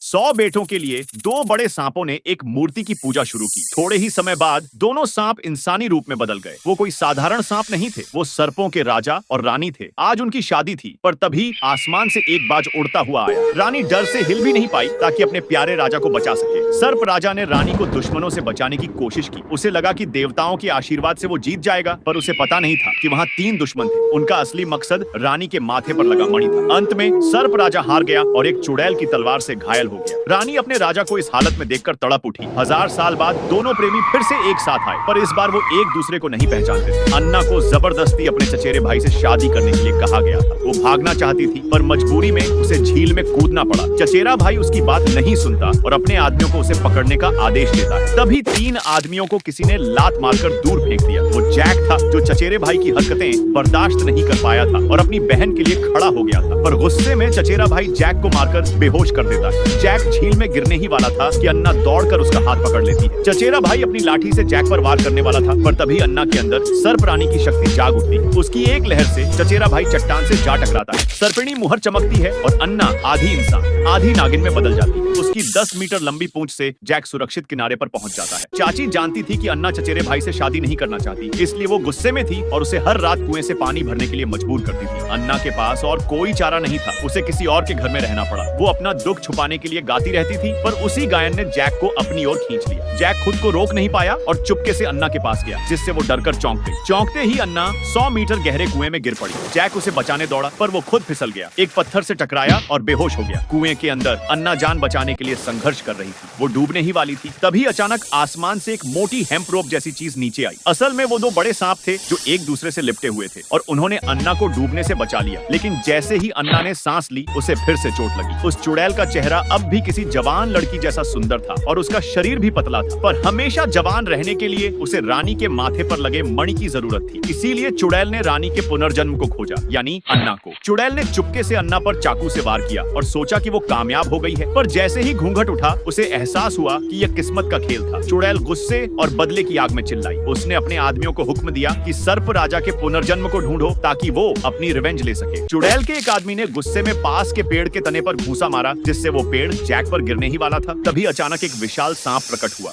100 बेटों के लिए दो बड़े सांपों ने एक मूर्ति की पूजा शुरू की। थोड़े ही समय बाद दोनों सांप इंसानी रूप में बदल गए। वो कोई साधारण सांप नहीं थे, वो सर्पों के राजा और रानी थे। आज उनकी शादी थी, पर तभी आसमान से एक बाज उड़ता हुआ आया। रानी डर से हिल भी नहीं पाई ताकि अपने प्यारे राजा को बचा सके। सर्प राजा ने रानी को दुश्मनों से बचाने की कोशिश की। उसे लगा कि देवताओं के आशीर्वाद से वो जीत जाएगा, पर उसे पता नहीं था कि वहाँ 3 दुश्मन थे। उनका असली मकसद रानी के माथे पर लगा मणि था। अंत में सर्प राजा हार गया और एक चुड़ैल की तलवार से घायल हो गया। रानी अपने राजा को इस हालत में देखकर तड़प उठी। 1000 साल बाद दोनों प्रेमी फिर से एक साथ आए, पर इस बार वो एक दूसरे को नहीं पहचानते थे। अन्ना को जबरदस्ती अपने चचेरे भाई से शादी करने के लिए कहा गया था। वो भागना चाहती थी, पर मजबूरी में उसे झील में कूदना पड़ा। चचेरा भाई उसकी बात नहीं सुनता और अपने आदमियों को उसे पकड़ने का आदेश देता है। तभी 3 आदमियों को किसी ने लात मारकर दूर फेंक दिया। वो जैक था, जो चचेरे भाई की हरकतें बर्दाश्त नहीं कर पाया था और अपनी बहन के लिए खड़ा हो गया था। पर गुस्से में चचेरा भाई जैक को मारकर बेहोश कर देता है। जैक झील में गिरने ही वाला था कि अन्ना दौड़कर उसका हाथ पकड़ लेती है। चचेरा भाई अपनी लाठी से जैक पर वार करने वाला था, पर तभी अन्ना के अंदर सर्प रानी की शक्ति जाग उठती है। उसकी एक लहर से चचेरा भाई चट्टान से जा टकराता है। सर्पिणी मुहर चमकती है और अन्ना आधी इंसान आधी नागिन में बदल जाती है। उसकी 10 मीटर लंबी पूंछ से जैक सुरक्षित किनारे पर पहुंच जाता है। चाची जानती थी कि अन्ना चचेरे भाई से शादी नहीं करना चाहती, इसलिए वो गुस्से में थी और उसे हर रात कुएं से पानी भरने के लिए मजबूर करती थी। अन्ना के पास और कोई चारा नहीं था, उसे किसी और के घर में रहना पड़ा। वो अपना दुख छुपाने के लिए गाती रहती थी, पर उसी गायन ने जैक को अपनी ओर खींच लिया। जैक खुद को रोक नहीं पाया और चुपके से अन्ना के पास गया, जिससे वो डरकर चौंक गई। चौंकते ही अन्ना 100 मीटर गहरे कुएं में गिर पड़ी। जैक उसे बचाने दौड़ा, पर वो खुद फिसल गया, एक पत्थर से टकराया और बेहोश हो गया। कुएं के अंदर अन्ना जान बचाने के लिए संघर्ष कर रही थी। वो डूबने ही वाली थी। तभी अचानक आसमान से एक मोटी हेम्प रोप जैसी चीज नीचे आई। असल में वो 2 बड़े सांप थे जो एक दूसरे से लिपटे हुए थे और उन्होंने अन्ना को डूबने से बचा लिया। लेकिन जैसे ही अन्ना ने सांस ली, उसे फिर से चोट लगी। उस चुड़ैल का चेहरा अब भी किसी जवान लड़की जैसा सुंदर था और उसका शरीर भी पतला था, पर हमेशा जवान रहने के लिए उसे रानी के माथे पर लगे मणि की जरूरत थी। इसीलिए चुड़ैल ने रानी के पुनर्जन्म को खोजा, यानी अन्ना को। चुड़ैल ने चुपके से अन्ना पर चाकू से वार किया और सोचा कि वो कामयाब हो गई है, पर जैसे ही घूंघट उठा, उसे एहसास हुआ कि यह किस्मत का खेल था। चुड़ैल गुस्से और बदले की आग में चिल्लाई। उसने अपने आदमियों को हुक्म दिया कि सर्प राजा के पुनर्जन्म को ढूंढो ताकि वो अपनी रिवेंज ले सके। चुड़ैल के एक आदमी ने गुस्से में पास के पेड़ के तने पर घूंसा मारा, जिससे वो पेड़ जैक पर गिरने ही वाला था। तभी अचानक एक विशाल सांप प्रकट हुआ।